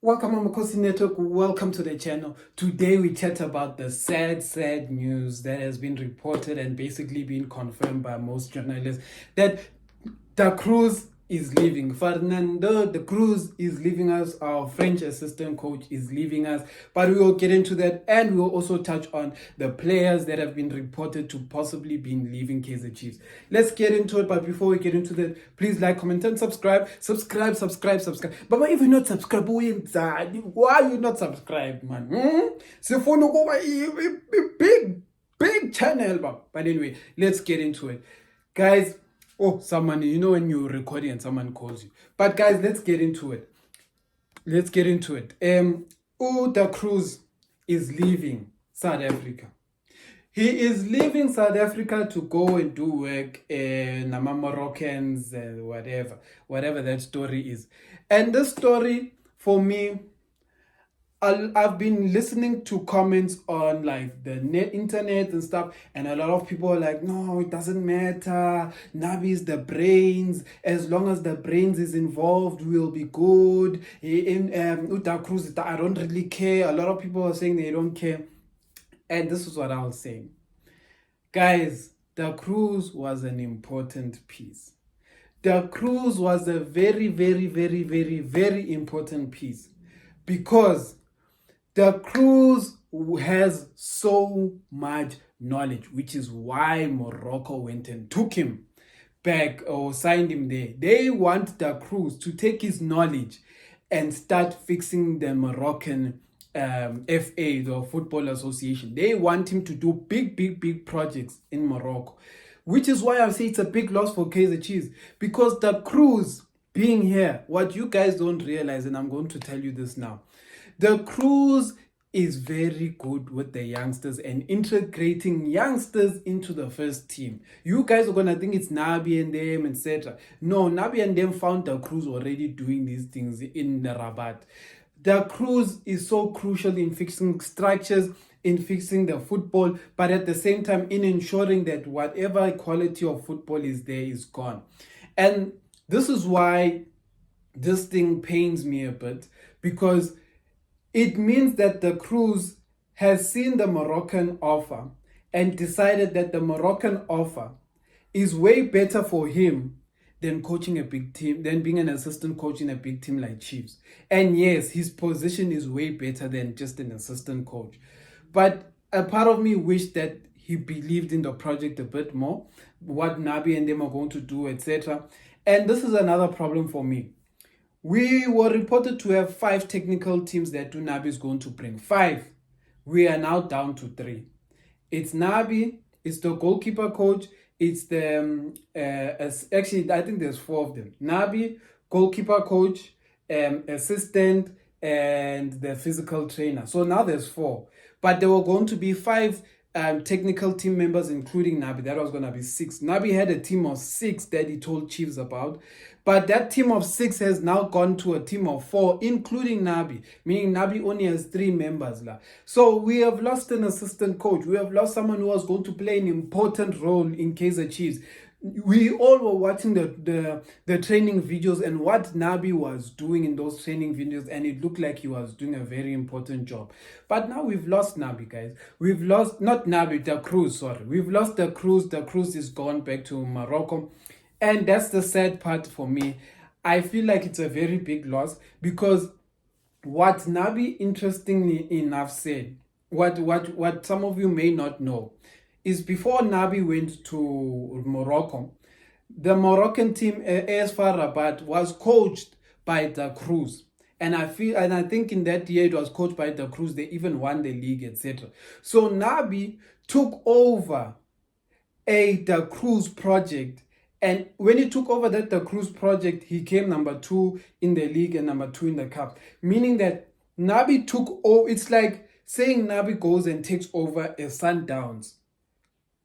Welcome Amakhosi Network, welcome to the channel. Today we chat about the sad news that has been reported and basically been confirmed by most journalists that the Cruz is leaving. Fernando the Cruz is leaving us, our French assistant coach is leaving us, but we will get into that and we will also touch on the players that have been reported to possibly be leaving Kaizer Chiefs. Let's get into it, but before we get into that, please like, comment and subscribe. Subscribe. But if you're not subscribed, why are you not subscribed, man? So for no big channel, but anyway, let's get into it, guys. Oh, someone, when you're recording and someone calls you. But guys, let's get into it. The Cruz is leaving South Africa. He is leaving South Africa to go and do work in Moroccans, whatever that story is. And this story, for me, I've been listening to comments on like the internet and stuff, and a lot of people are like, no, it doesn't matter. Nabi is the brains. As long as the brains is involved, we'll be good. Uta Cruz, I don't really care. A lot of people are saying they don't care. And this is what I was saying. Guys, the Cruz was an important piece. The Cruz was a very important piece because the Cruz has so much knowledge, which is why Morocco went and took him back or signed him there. They want the Cruz to take his knowledge and start fixing the Moroccan FA, the Football Association. They want him to do big projects in Morocco, which is why I say it's a big loss for Kaizer Chiefs, because the Cruz being here, what you guys don't realize, and I'm going to tell you this now, the Cruz is very good with the youngsters and integrating youngsters into the first team. You guys are going to think it's Nabi and them, etc. No, Nabi and them found the Cruz already doing these things in the Rabat. The Cruz is so crucial in fixing structures, in fixing the football, but at the same time in ensuring that whatever quality of football is there is gone. And this is why this thing pains me a bit, because it means that the Cruz has seen the Moroccan offer and decided that the Moroccan offer is way better for him than coaching a big team, than being an assistant coach in a big team like Chiefs. And yes, his position is way better than just an assistant coach. But a part of me wished that he believed in the project a bit more, what Nabi and them are going to do, etc. And this is another problem for me. We were reported to have 5 technical teams that Nabi is going to bring. 5. We are now down to 3. It's Nabi, it's the goalkeeper coach, it's the, actually I think there's 4 of them. Nabi, goalkeeper coach, assistant, and the physical trainer. So now there's 4. But there were going to be 5 technical team members, including Nabi. That was going to be 6. Nabi had a team of 6 that he told Chiefs about. But that team of 6 has now gone to a team of 4, including Nabi, meaning Nabi only has 3 members. So we have lost an assistant coach. We have lost someone who was going to play an important role in Kaizer Chiefs. We all were watching the training videos and what Nabi was doing in those training videos, and it looked like he was doing a very important job. But now we've lost Nabi, guys. We've lost, not Nabi, the Cruz, sorry. We've lost the Cruz. The Cruz is gone back to Morocco. And that's the sad part for me. I feel like it's a very big loss, because what Nabi, interestingly enough, said, what some of you may not know, is before Nabi went to Morocco, the Moroccan team, AS FAR Rabat, was coached by the Cruz. And I think in that year it was coached by the Cruz. They even won the league, etc. So Nabi took over the Cruz project. And when he took over the Cruz project, he came number 2 in the league and number 2 in the cup. Meaning that Nabi took over. It's like saying Nabi goes and takes over a Sundowns,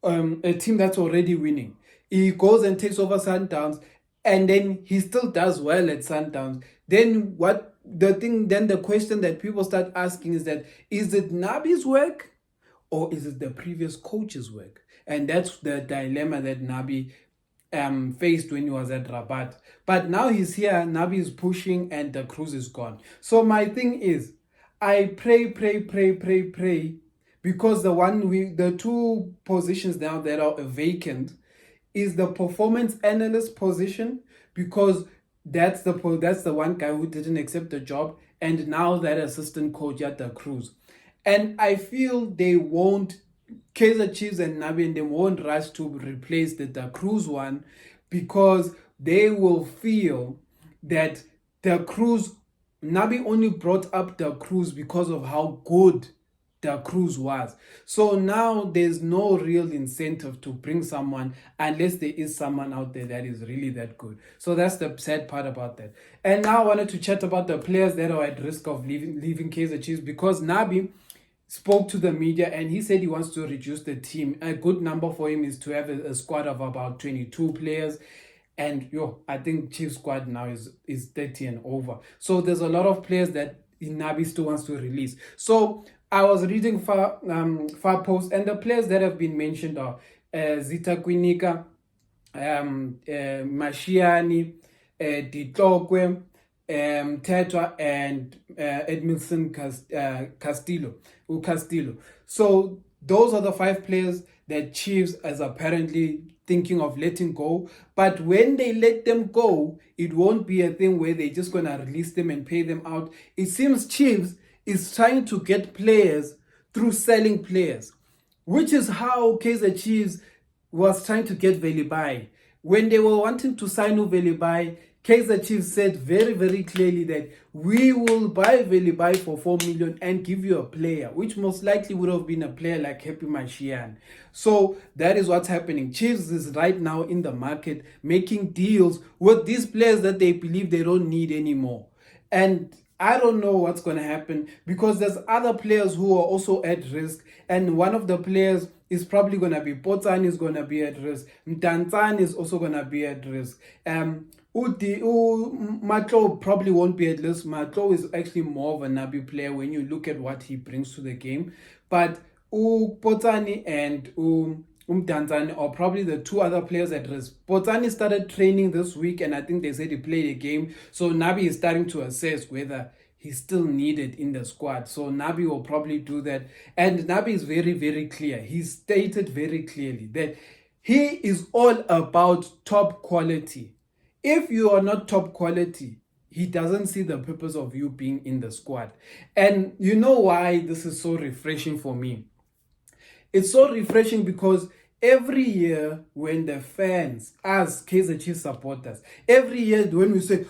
a team that's already winning. He goes and takes over Sundowns, and then he still does well at Sundowns. Then the question that people start asking is that, is it Nabi's work or is it the previous coach's work? And that's the dilemma that Nabi faced when he was at Rabat. But now he's here, Nabi is pushing, and the Cruz is gone. So my thing is, I pray, because the two positions now that are vacant is the performance analyst position, because that's the one guy who didn't accept the job, and now that assistant coach at the Cruz. And I feel they won't, Kaizer Chiefs and Nabi and them won't rush to replace the Cruz one, because they will feel that the Cruz, Nabi only brought up the Cruz because of how good the Cruz was. So now there's no real incentive to bring someone unless there is someone out there that is really that good. So that's the sad part about that. And now I wanted to chat about the players that are at risk of leaving Kaizer Chiefs, because Nabi spoke to the media and he said he wants to reduce the team. A good number for him is to have a squad of about 22 players. And I think Chiefs squad now is 30 and over. So there's a lot of players that Nabi still wants to release. So I was reading far posts, and the players that have been mentioned are Zita Kwinika, Mashiani, Ditlokwe, Tetwa, and Edmilson Castillo. So those are the 5 players that Chiefs is apparently thinking of letting go. But when they let them go, it won't be a thing where they're just going to release them and pay them out. It seems Chiefs is trying to get players through selling players, which is how Kaizer Chiefs was trying to get Velibai. When they were wanting to sign Velibai, Kaizer Chiefs said very, very clearly that we will buy Velibai for 4 million and give you a player, which most likely would have been a player like Happy Mashian. So that is what's happening. Chiefs is right now in the market making deals with these players that they believe they don't need anymore. And I don't know what's going to happen, because there's other players who are also at risk. And one of the players is probably going to be Potsani is going to be at risk. Mtanzani is also going to be at risk. Matlo probably won't be at risk. Matlo is actually more of a Nabi player when you look at what he brings to the game. But Potsani and Mtanzani are probably the 2 other players at risk. Potsani started training this week, and I think they said he played a game. So Nabi is starting to assess whether he's still needed in the squad. So Nabi will probably do that. And Nabi is very, very clear. He stated very clearly that he is all about top quality. If you are not top quality, he doesn't see the purpose of you being in the squad. And you know why this is so refreshing for me? It's so refreshing because every year when the fans, as Kaizer Chiefs supporters, every year when we say,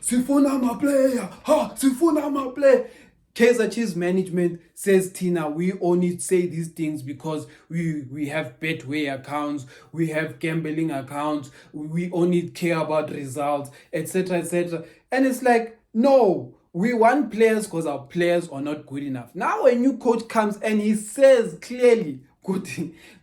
Sifuna my player, Sifuna my player, Kaizer Chiefs management says, Tina, we only say these things because we have Betway accounts, we have gambling accounts, we only care about results, etc., etc. And it's like, no, we want players because our players are not good enough. Now a new coach comes and he says clearly,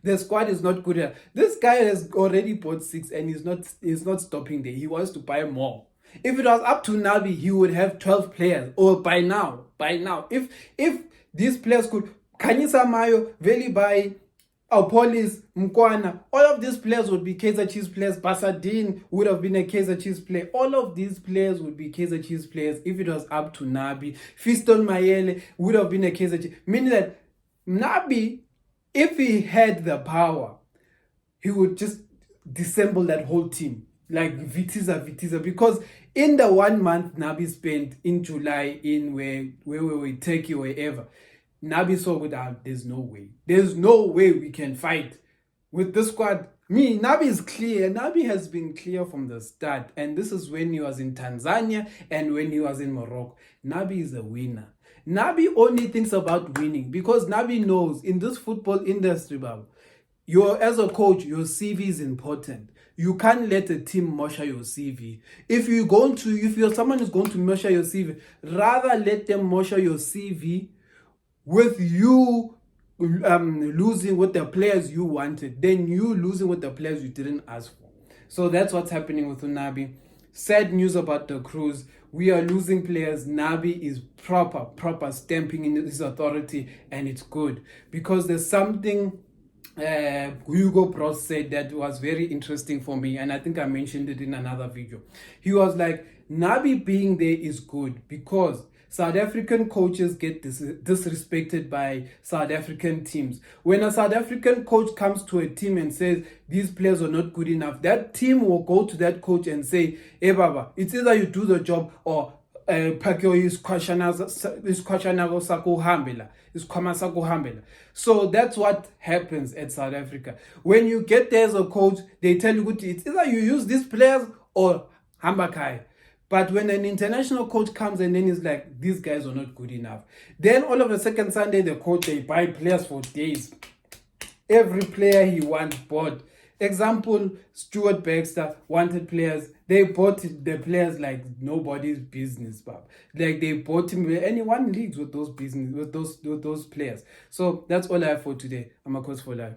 the squad is not good enough. This guy has already bought 6 and he's not stopping there. He wants to buy more. If it was up to Nabi, he would have 12 players. Or by now. If these players could, Kanyisa Mayo, Velibai, Aupolis, Mkwana, all of these players would be Kaizer Chiefs players. Basadin would have been a Kaizer Chiefs player. All of these players would be Kaizer Chiefs players if it was up to Nabi. Fiston Mayele would have been a Kaizer Chiefs. Meaning that Nabi, if he had the power, he would just disassemble that whole team. Like Vitiza. Because in the 1 month Nabi spent in July in where we were Turkey or wherever, Nabi saw without, there's no way we can fight with this squad. Nabi is clear. Nabi has been clear from the start. And this is when he was in Tanzania and when he was in Morocco. Nabi is a winner. Nabi only thinks about winning because Nabi knows in this football industry, as a coach, your CV is important. You can't let a team measure your CV. If you're someone who's going to measure your CV, rather let them measure your CV with you losing with the players you wanted, then you losing with the players you didn't ask for. So that's what's happening with Nabi. Sad news about the Cruz. We are losing players. Nabi is proper stamping in his authority, and it's good because there's something Hugo Bros said that was very interesting for me, and I think I mentioned it in another video. He was like, Nabi being there is good because South African coaches get disrespected by South African teams. When a South African coach comes to a team and says these players are not good enough, that team will go to that coach and say, hey Baba, it's either you do the job or phakeo isikhwashana sakuhambela isikhwama sakuhambela. So that's what happens at South Africa. When you get there as a coach, they tell you it's either you use these players or hamba khaya. But when an international coach comes and then he's like, these guys are not good enough, then all of a second Sunday the coach, they buy players for days. Every player he wants bought. Example, Stuart Baxter wanted players. They bought the players like nobody's business, but like they bought him, and he won leagues with those players. So that's all I have for today. Amakhosi for life.